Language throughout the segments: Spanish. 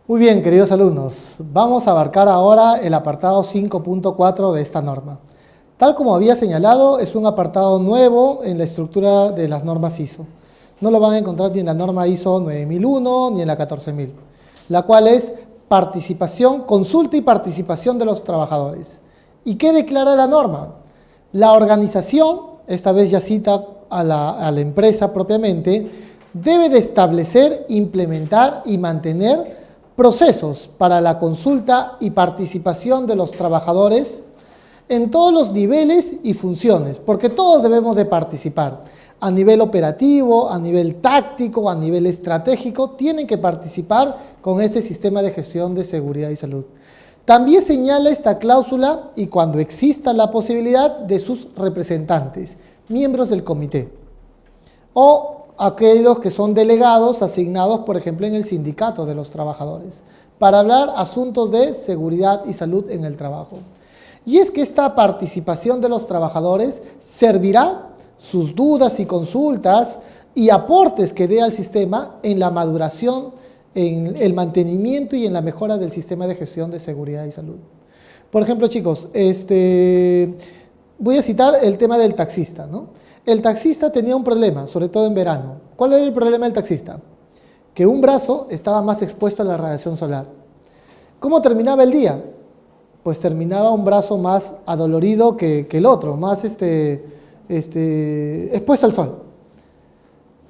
Muy bien, queridos alumnos, vamos a abarcar ahora el apartado 5.4 de esta norma. Tal como había señalado, es un apartado nuevo en la estructura de las normas ISO. No lo van a encontrar ni en la norma ISO 9001 ni en la 14000, la cual es participación, consulta y participación de los trabajadores. ¿Y qué declara la norma? La organización, esta vez ya cita a la empresa propiamente, debe de establecer, implementar y mantener procesos para la consulta y participación de los trabajadores en todos los niveles y funciones, porque todos debemos de participar. A nivel operativo, a nivel táctico, a nivel estratégico, tienen que participar con este sistema de gestión de seguridad y salud. También señala esta cláusula y cuando exista la posibilidad de sus representantes, miembros del comité, o aquellos que son delegados asignados, por ejemplo, en el sindicato de los trabajadores, para hablar asuntos de seguridad y salud en el trabajo. Y es que esta participación de los trabajadores servirá sus dudas y consultas y aportes que dé al sistema en la maduración, en el mantenimiento y en la mejora del sistema de gestión de seguridad y salud. Por ejemplo, chicos, voy a citar el tema del taxista, ¿no? El taxista tenía un problema, sobre todo en verano. ¿Cuál era el problema del taxista? Que un brazo estaba más expuesto a la radiación solar. ¿Cómo terminaba el día? Pues terminaba un brazo más adolorido que el otro, más expuesto al sol.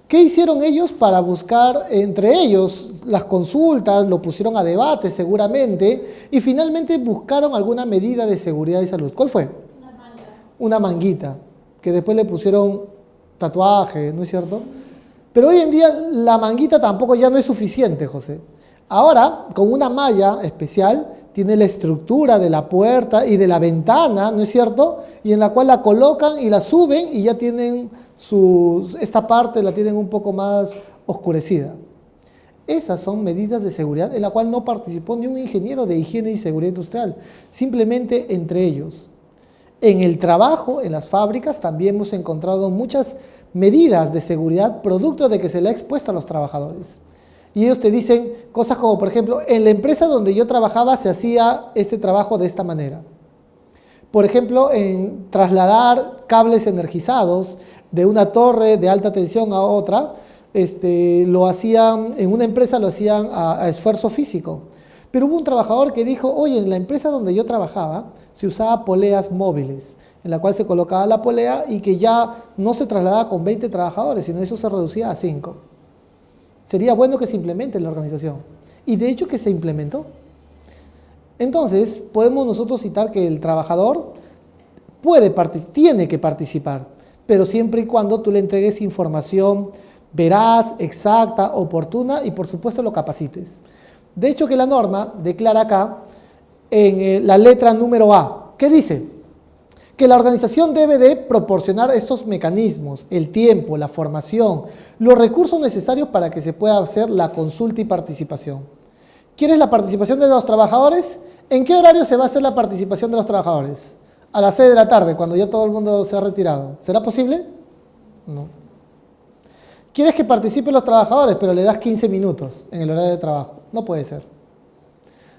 ¿Qué hicieron ellos para buscar entre ellos las consultas? Lo pusieron a debate seguramente y finalmente buscaron alguna medida de seguridad y salud. ¿Cuál fue? Una manguita, que después le pusieron tatuaje, ¿no es cierto? Pero hoy en día la manguita tampoco ya no es suficiente, José. Ahora, con una malla especial, tiene la estructura de la puerta y de la ventana, ¿no es cierto? Y en la cual la colocan y la suben y ya tienen esta parte la tienen un poco más oscurecida. Esas son medidas de seguridad en la cual no participó ni un ingeniero de higiene y seguridad industrial, simplemente entre ellos. En el trabajo, en las fábricas, también hemos encontrado muchas medidas de seguridad producto de que se le ha expuesto a los trabajadores. Y ellos te dicen cosas como, por ejemplo, en la empresa donde yo trabajaba se hacía este trabajo de esta manera. Por ejemplo, en trasladar cables energizados de una torre de alta tensión a otra, lo hacían, en una empresa lo hacían a esfuerzo físico. Pero hubo un trabajador que dijo, oye, en la empresa donde yo trabajaba se usaba poleas móviles, en la cual se colocaba la polea y que ya no se trasladaba con 20 trabajadores, sino eso se reducía a 5. Sería bueno que se implemente en la organización. Y de hecho que se implementó. Entonces, podemos nosotros citar que el trabajador tiene que participar, pero siempre y cuando tú le entregues información veraz, exacta, oportuna y por supuesto lo capacites. De hecho que la norma declara acá, en la letra número A, ¿qué dice? Que la organización debe de proporcionar estos mecanismos, el tiempo, la formación, los recursos necesarios para que se pueda hacer la consulta y participación. ¿Quieres la participación de los trabajadores? ¿En qué horario se va a hacer la participación de los trabajadores? A las 6 de la tarde, cuando ya todo el mundo se ha retirado. ¿Será posible? No. ¿Quieres que participen los trabajadores, pero le das 15 minutos en el horario de trabajo? No puede ser.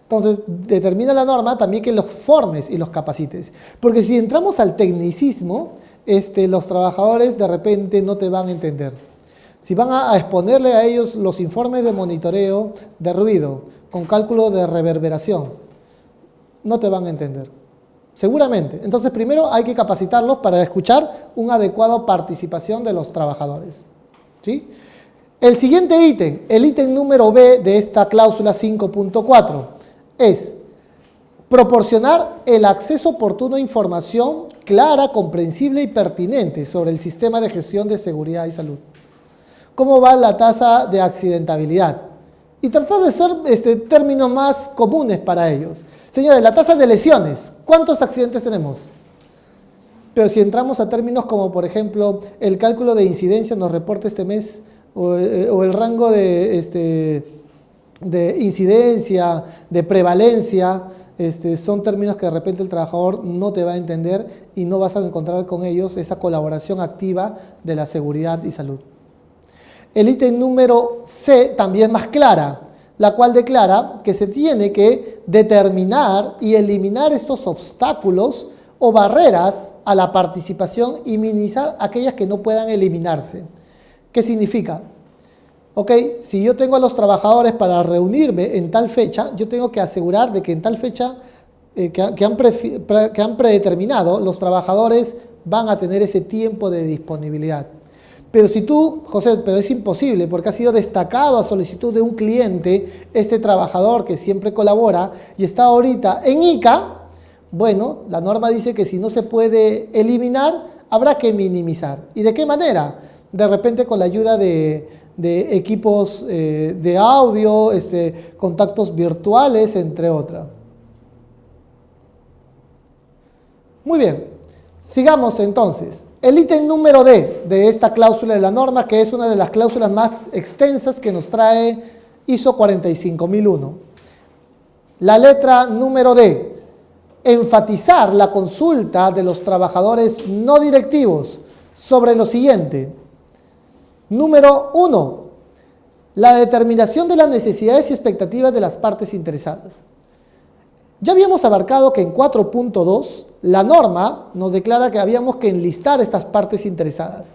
Entonces, determina la norma también que los formes y los capacites. Porque si entramos al tecnicismo, los trabajadores de repente no te van a entender. Si van a exponerle a ellos los informes de monitoreo de ruido, con cálculo de reverberación, no te van a entender. Seguramente. Entonces, primero hay que capacitarlos para escuchar una adecuada participación de los trabajadores. ¿Sí? El siguiente ítem, el ítem número B de esta cláusula 5.4, es proporcionar el acceso oportuno a información clara, comprensible y pertinente sobre el sistema de gestión de seguridad y salud. ¿Cómo va la tasa de accidentabilidad? Y tratar de ser términos más comunes para ellos. Señores, la tasa de lesiones, ¿cuántos accidentes tenemos? Pero si entramos a términos como, por ejemplo, el cálculo de incidencia nos reporta este mes, o el rango de incidencia, de prevalencia, son términos que de repente el trabajador no te va a entender y no vas a encontrar con ellos esa colaboración activa de la seguridad y salud. El ítem número C también es más clara. la cual declara que se tiene que determinar y eliminar estos obstáculos o barreras a la participación y minimizar aquellas que no puedan eliminarse. ¿Qué significa? Ok, si yo tengo a los trabajadores para reunirme en tal fecha, yo tengo que asegurar de que en tal fecha que han predeterminado, los trabajadores van a tener ese tiempo de disponibilidad. Pero si tú, José, pero es imposible porque ha sido destacado a solicitud de un cliente, este trabajador que siempre colabora y está ahorita en ICA, bueno, la norma dice que si no se puede eliminar, habrá que minimizar. ¿Y de qué manera? De repente con la ayuda de equipos de audio, contactos virtuales, entre otras. Muy bien, sigamos entonces. El ítem número D de esta cláusula de la norma, que es una de las cláusulas más extensas que nos trae ISO 45001. La letra número D, enfatizar la consulta de los trabajadores no directivos sobre lo siguiente. Número 1, la determinación de las necesidades y expectativas de las partes interesadas. Ya habíamos abarcado que en 4.2 la norma nos declara que habíamos que enlistar estas partes interesadas.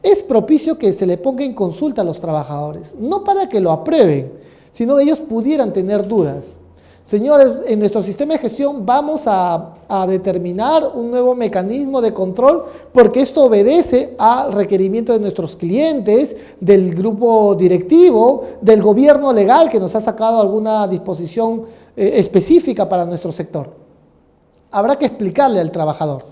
Es propicio que se le ponga en consulta a los trabajadores, no para que lo aprueben, sino que ellos pudieran tener dudas. Señores, en nuestro sistema de gestión vamos a determinar un nuevo mecanismo de control porque esto obedece a requerimientos de nuestros clientes, del grupo directivo, del gobierno legal que nos ha sacado alguna disposición específica para nuestro sector. Habrá que explicarle al trabajador.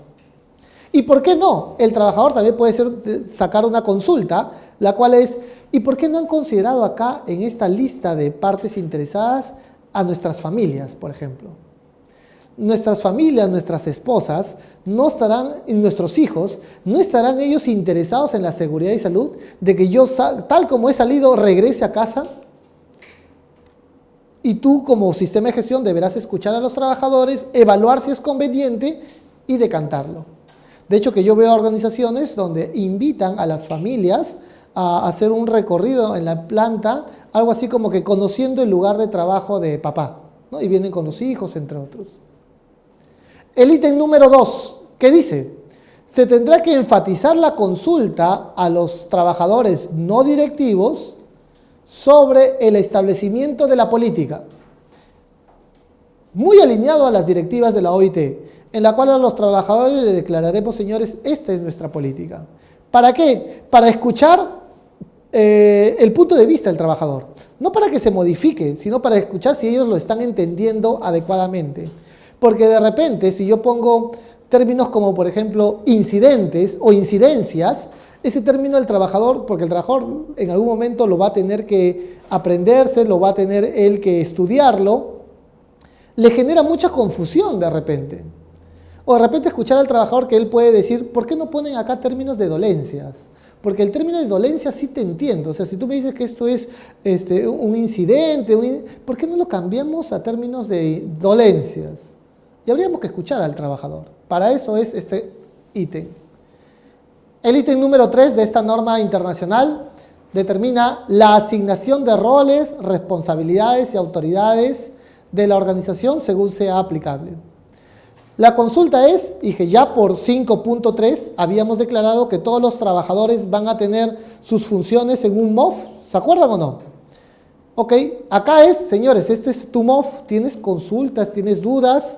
¿Y por qué no? El trabajador también puede sacar una consulta, la cual es, ¿y por qué no han considerado acá en esta lista de partes interesadas a nuestras familias, por ejemplo? Nuestras familias, nuestras esposas, no estarán, nuestros hijos, no estarán ellos interesados en la seguridad y salud de que yo, tal como he salido, regrese a casa. Y tú, como sistema de gestión, deberás escuchar a los trabajadores, evaluar si es conveniente y decantarlo. De hecho, que yo veo organizaciones donde invitan a las familias a hacer un recorrido en la planta, algo así como que conociendo el lugar de trabajo de papá, ¿no? Y vienen con los hijos, entre otros. El ítem número 2, ¿qué dice? Se tendrá que enfatizar la consulta a los trabajadores no directivos sobre el establecimiento de la política, muy alineado a las directivas de la OIT, en la cual a los trabajadores les declararemos, señores, esta es nuestra política. ¿Para qué? Para escuchar el punto de vista del trabajador, no para que se modifique, sino para escuchar si ellos lo están entendiendo adecuadamente. Porque de repente, si yo pongo términos como, por ejemplo, incidentes o incidencias, ese término del trabajador, porque el trabajador en algún momento lo va a tener que aprenderse, lo va a tener él que estudiarlo, le genera mucha confusión de repente. O de repente escuchar al trabajador que él puede decir, ¿por qué no ponen acá términos de dolencias? Porque el término de dolencia sí te entiendo. O sea, si tú me dices que esto es un incidente, ¿por qué no lo cambiamos a términos de dolencias? Y habríamos que escuchar al trabajador. Para eso es este ítem. El ítem número 3 de esta norma internacional determina la asignación de roles, responsabilidades y autoridades de la organización según sea aplicable. La consulta es, y que ya por 5.3 habíamos declarado que todos los trabajadores van a tener sus funciones en un MOF, ¿se acuerdan o no? Ok, acá es, señores, este es tu MOF, tienes consultas, tienes dudas.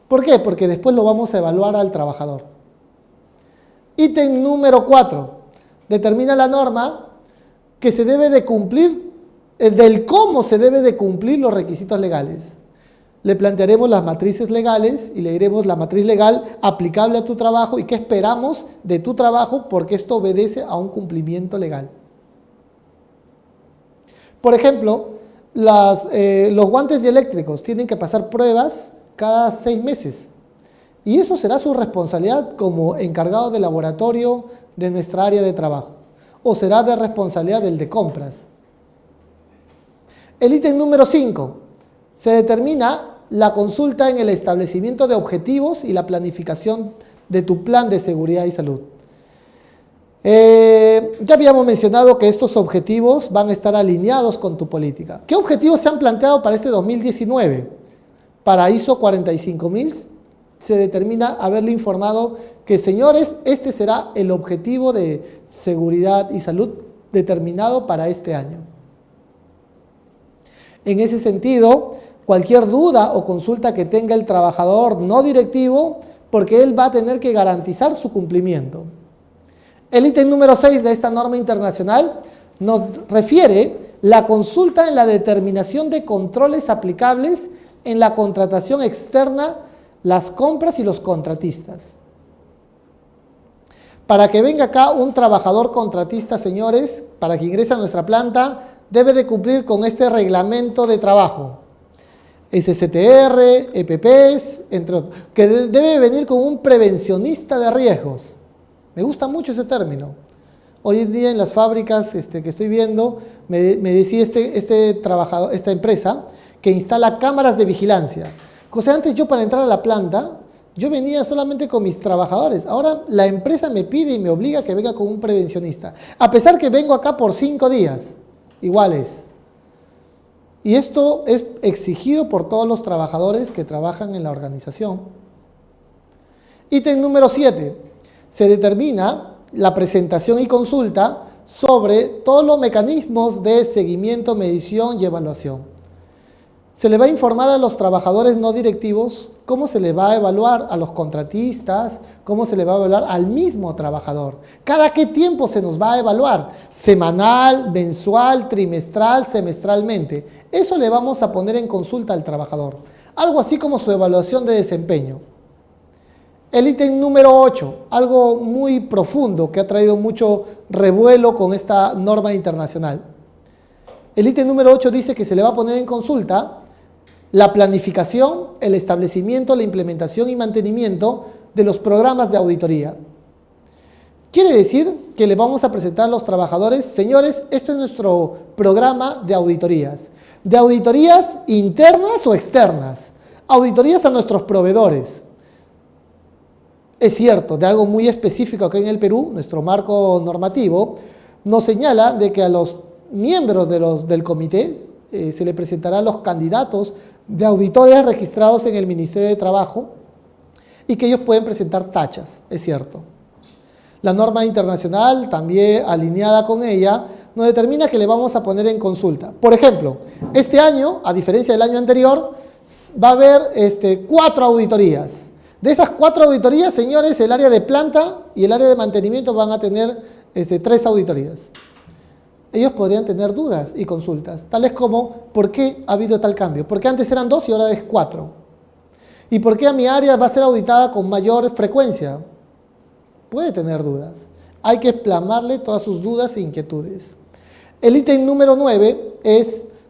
¿Por qué? Porque después lo vamos a evaluar al trabajador. Ítem número 4, determina la norma que se debe de cumplir, del cómo se debe de cumplir los requisitos legales. Le plantearemos las matrices legales y le diremos la matriz legal aplicable a tu trabajo y qué esperamos de tu trabajo porque esto obedece a un cumplimiento legal. Por ejemplo, los guantes dieléctricos tienen que pasar pruebas cada 6 meses y eso será su responsabilidad como encargado de laboratorio de nuestra área de trabajo o será de responsabilidad del de compras. El ítem número 5 se determina la consulta en el establecimiento de objetivos y la planificación de tu plan de seguridad y salud. Ya habíamos mencionado que estos objetivos van a estar alineados con tu política. ¿Qué objetivos se han planteado para este 2019? Para ISO 45000 se determina haberle informado que, señores, este será el objetivo de seguridad y salud determinado para este año. En ese sentido, cualquier duda o consulta que tenga el trabajador no directivo, porque él va a tener que garantizar su cumplimiento. El ítem número 6 de esta norma internacional nos refiere la consulta en la determinación de controles aplicables en la contratación externa, las compras y los contratistas. Para que venga acá un trabajador contratista, señores, para que ingrese a nuestra planta, debe de cumplir con este reglamento de trabajo. SCTR, EPPs, entre otros, que debe venir con un prevencionista de riesgos. Me gusta mucho ese término. Hoy en día en las fábricas que estoy viendo, me decía esta empresa que instala cámaras de vigilancia. O sea, antes yo para entrar a la planta, yo venía solamente con mis trabajadores. Ahora la empresa me pide y me obliga a que venga con un prevencionista. A pesar que vengo acá por 5 días, iguales. Y esto es exigido por todos los trabajadores que trabajan en la organización. Ítem número 7. Se determina la presentación y consulta sobre todos los mecanismos de seguimiento, medición y evaluación. Se le va a informar a los trabajadores no directivos cómo se le va a evaluar a los contratistas, cómo se le va a evaluar al mismo trabajador. ¿Cada qué tiempo se nos va a evaluar? Semanal, mensual, trimestral, semestralmente. Eso le vamos a poner en consulta al trabajador. Algo así como su evaluación de desempeño. El ítem número 8, algo muy profundo que ha traído mucho revuelo con esta norma internacional. El ítem número 8 dice que se le va a poner en consulta la planificación, el establecimiento, la implementación y mantenimiento de los programas de auditoría. Quiere decir que le vamos a presentar a los trabajadores, señores, esto es nuestro programa de auditorías internas o externas, auditorías a nuestros proveedores. Es cierto, de algo muy específico acá en el Perú, nuestro marco normativo nos señala de que a los miembros del comité se le presentará a los candidatos de auditores registrados en el Ministerio de Trabajo y que ellos pueden presentar tachas, es cierto. La norma internacional, también alineada con ella, nos determina que le vamos a poner en consulta. Por ejemplo, este año, a diferencia del año anterior, va a haber 4 auditorías. De esas 4 auditorías, señores, el área de planta y el área de mantenimiento van a tener 3 auditorías. Ellos podrían tener dudas y consultas, tales como, ¿por qué ha habido tal cambio? ¿Por qué antes eran 2 y ahora es 4? ¿Y por qué a mi área va a ser auditada con mayor frecuencia? Puede tener dudas. Hay que plasmarle todas sus dudas e inquietudes. El ítem número 9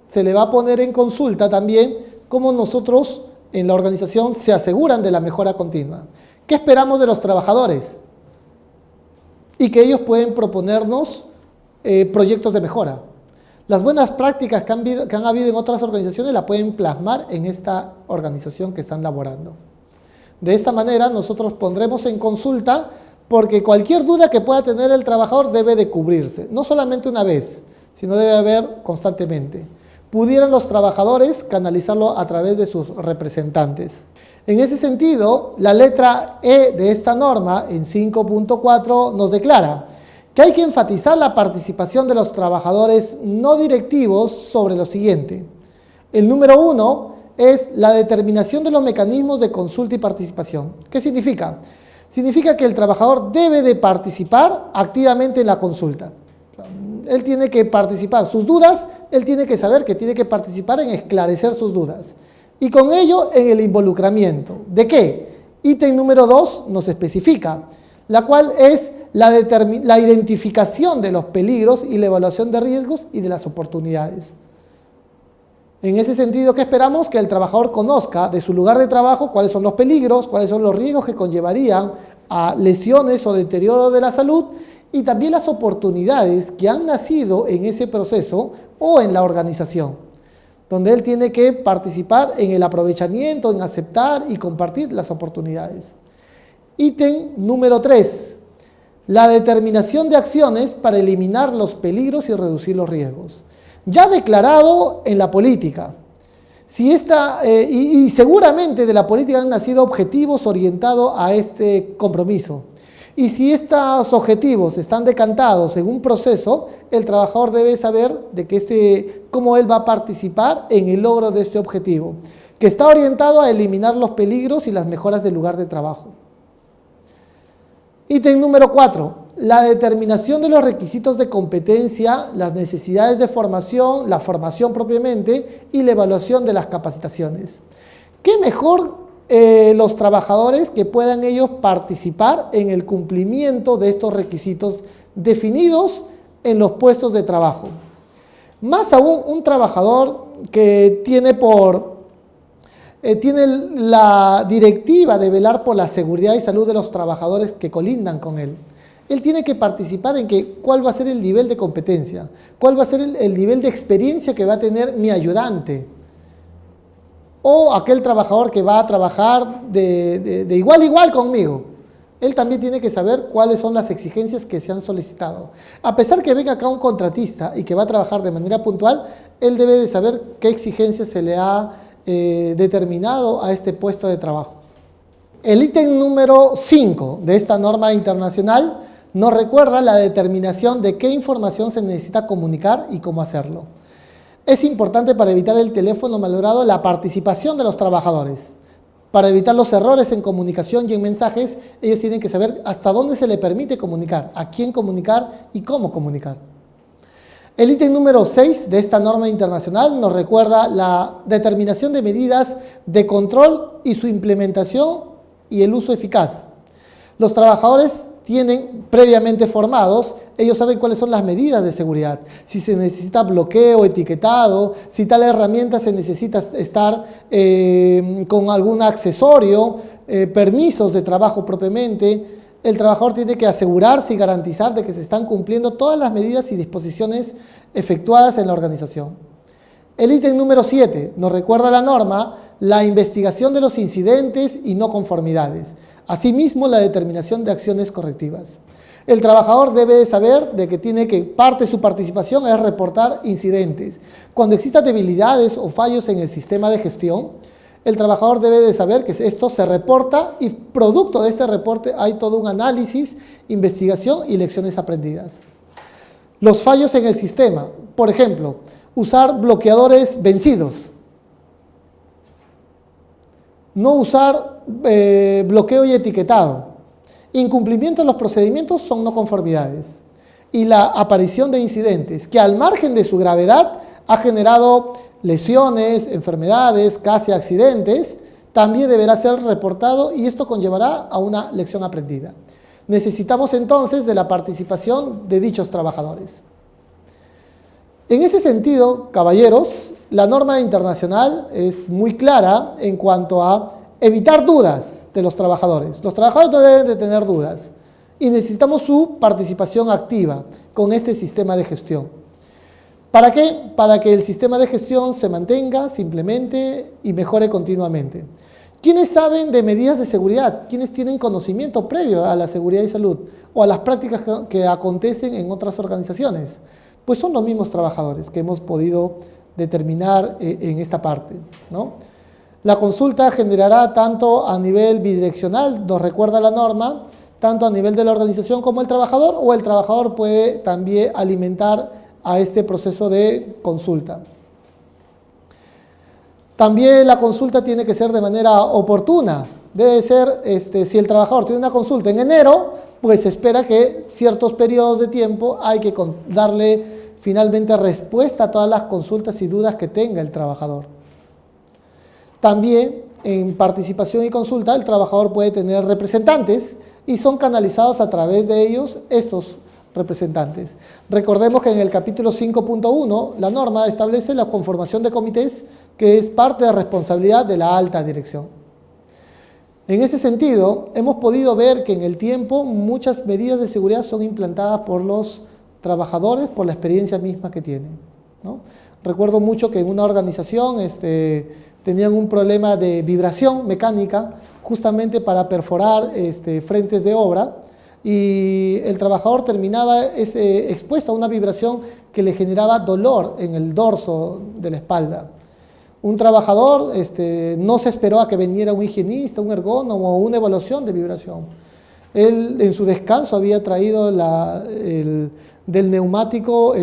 se le va a poner en consulta también cómo nosotros en la organización se aseguran de la mejora continua. ¿Qué esperamos de los trabajadores? Y que ellos pueden proponernos proyectos de mejora. Las buenas prácticas que han habido en otras organizaciones la pueden plasmar en esta organización que están laborando. De esta manera nosotros pondremos en consulta porque cualquier duda que pueda tener el trabajador debe de cubrirse, no solamente una vez, sino debe haber constantemente. Pudieran los trabajadores canalizarlo a través de sus representantes. En ese sentido, la letra E de esta norma, en 5.4, nos declara que hay que enfatizar la participación de los trabajadores no directivos sobre lo siguiente. El número 1 es la determinación de los mecanismos de consulta y participación. ¿Qué significa? Significa que el trabajador debe de participar activamente en la consulta. Él tiene que participar. Sus dudas, él tiene que saber que tiene que participar en esclarecer sus dudas. Y con ello en el involucramiento. ¿De qué? Ítem número 2 nos especifica, la cual es la identificación de los peligros y la evaluación de riesgos y de las oportunidades. En ese sentido, ¿qué esperamos? Que el trabajador conozca de su lugar de trabajo cuáles son los peligros, cuáles son los riesgos que conllevarían a lesiones o deterioro de la salud y también las oportunidades que han nacido en ese proceso o en la organización, donde él tiene que participar en el aprovechamiento, en aceptar y compartir las oportunidades. Ítem número 3. La determinación de acciones para eliminar los peligros y reducir los riesgos. Ya declarado en la política. Si y seguramente de la política han nacido objetivos orientados a este compromiso. Y si estos objetivos están decantados en un proceso, el trabajador debe saber cómo él va a participar en el logro de este objetivo, que está orientado a eliminar los peligros y las mejoras del lugar de trabajo. Ítem número 4. La determinación de los requisitos de competencia, las necesidades de formación, la formación propiamente y la evaluación de las capacitaciones. ¿Qué mejor los trabajadores que puedan ellos participar en el cumplimiento de estos requisitos definidos en los puestos de trabajo? Más aún un trabajador que tiene la directiva de velar por la seguridad y salud de los trabajadores que colindan con él. Él tiene que participar en cuál va a ser el nivel de competencia, cuál va a ser el nivel de experiencia que va a tener mi ayudante, o aquel trabajador que va a trabajar de igual a igual conmigo. Él también tiene que saber cuáles son las exigencias que se han solicitado. A pesar que venga acá un contratista y que va a trabajar de manera puntual, él debe de saber qué exigencias se le ha determinado a este puesto de trabajo. El ítem número 5 de esta norma internacional nos recuerda la determinación de qué información se necesita comunicar y cómo hacerlo. Es importante para evitar el teléfono malogrado la participación de los trabajadores. Para evitar los errores en comunicación y en mensajes, ellos tienen que saber hasta dónde se le permite comunicar, a quién comunicar y cómo comunicar. El ítem número 6 de esta norma internacional nos recuerda la determinación de medidas de control y su implementación y el uso eficaz. Los trabajadores tienen previamente formados, ellos saben cuáles son las medidas de seguridad, si se necesita bloqueo, etiquetado, si tal herramienta se necesita estar con algún accesorio, permisos de trabajo propiamente. El trabajador tiene que asegurarse y garantizar de que se están cumpliendo todas las medidas y disposiciones efectuadas en la organización. El ítem número 7 nos recuerda la norma, la investigación de los incidentes y no conformidades. Asimismo, la determinación de acciones correctivas. El trabajador debe de saber de que parte de su participación es reportar incidentes. Cuando existan debilidades o fallos en el sistema de gestión, el trabajador debe de saber que esto se reporta y producto de este reporte hay todo un análisis, investigación y lecciones aprendidas. Los fallos en el sistema, por ejemplo, usar bloqueadores vencidos, no usar bloqueo y etiquetado, incumplimiento de los procedimientos son no conformidades y la aparición de incidentes que al margen de su gravedad ha generado lesiones, enfermedades, casi accidentes, también deberá ser reportado y esto conllevará a una lección aprendida. Necesitamos entonces de la participación de dichos trabajadores. En ese sentido, caballeros, la norma internacional es muy clara en cuanto a evitar dudas de los trabajadores. Los trabajadores no deben de tener dudas y necesitamos su participación activa con este sistema de gestión. ¿Para qué? Para que el sistema de gestión se mantenga, se implemente y mejore continuamente. ¿Quiénes saben de medidas de seguridad? ¿Quiénes tienen conocimiento previo a la seguridad y salud o a las prácticas que acontecen en otras organizaciones? Pues son los mismos trabajadores que hemos podido determinar en esta parte, ¿no? La consulta generará tanto a nivel bidireccional, nos recuerda la norma, tanto a nivel de la organización como el trabajador, o el trabajador puede también alimentar a este proceso de consulta. También la consulta tiene que ser de manera oportuna. Debe ser, si el trabajador tiene una consulta en enero, pues se espera que ciertos periodos de tiempo hay que darle finalmente respuesta a todas las consultas y dudas que tenga el trabajador. También en participación y consulta el trabajador puede tener representantes y son canalizados a través de ellos estos representantes. Recordemos que en el capítulo 5.1 la norma establece la conformación de comités que es parte de responsabilidad de la alta dirección. En ese sentido, hemos podido ver que en el tiempo muchas medidas de seguridad son implantadas por los trabajadores por la experiencia misma que tienen, ¿no? Recuerdo mucho que en una organización tenían un problema de vibración mecánica justamente para perforar frentes de obra y el trabajador terminaba expuesto a una vibración que le generaba dolor en el dorso de la espalda. Un trabajador no se esperó a que viniera un higienista, un ergónomo o una evaluación de vibración. Él en su descanso había traído del neumático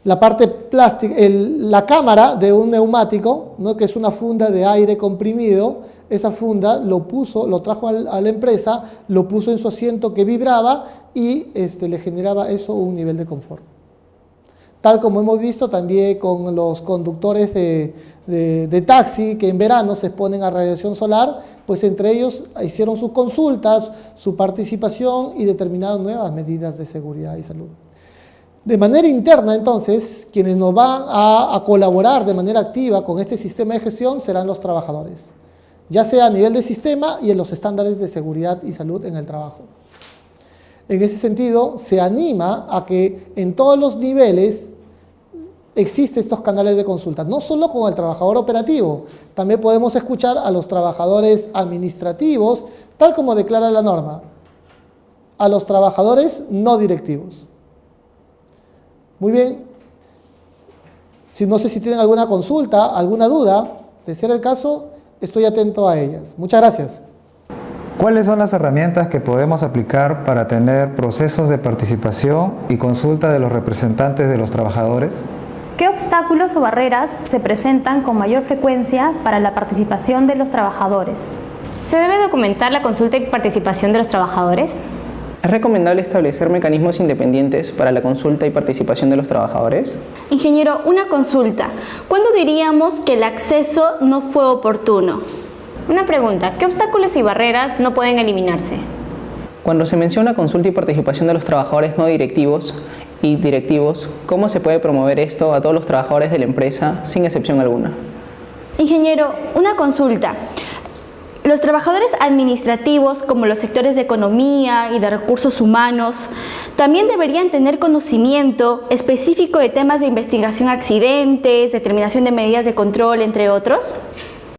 la parte plástica, la cámara de un neumático, ¿no? Que es una funda de aire comprimido. Esa funda lo trajo a la empresa, lo puso en su asiento que vibraba y le generaba eso un nivel de confort. Tal como hemos visto también con los conductores de taxi que en verano se exponen a radiación solar, pues entre ellos hicieron sus consultas, su participación y determinaron nuevas medidas de seguridad y salud. De manera interna, entonces, quienes nos van a colaborar de manera activa con este sistema de gestión serán los trabajadores, ya sea a nivel de sistema y en los estándares de seguridad y salud en el trabajo. En ese sentido, se anima a que en todos los niveles existen estos canales de consulta, no solo con el trabajador operativo, también podemos escuchar a los trabajadores administrativos, tal como declara la norma, a los trabajadores no directivos. Muy bien, no sé si tienen alguna consulta, alguna duda, de ser el caso, estoy atento a ellas. Muchas gracias. ¿Cuáles son las herramientas que podemos aplicar para tener procesos de participación y consulta de los representantes de los trabajadores? ¿Qué obstáculos o barreras se presentan con mayor frecuencia para la participación de los trabajadores? ¿Se debe documentar la consulta y participación de los trabajadores? ¿Es recomendable establecer mecanismos independientes para la consulta y participación de los trabajadores? Ingeniero, una consulta. ¿Cuándo diríamos que el acceso no fue oportuno? Una pregunta, ¿qué obstáculos y barreras no pueden eliminarse? Cuando se menciona consulta y participación de los trabajadores no directivos y directivos, ¿cómo se puede promover esto a todos los trabajadores de la empresa sin excepción alguna? Ingeniero, una consulta. Los trabajadores administrativos, como los sectores de economía y de recursos humanos, también deberían tener conocimiento específico de temas de investigación de accidentes, determinación de medidas de control, entre otros.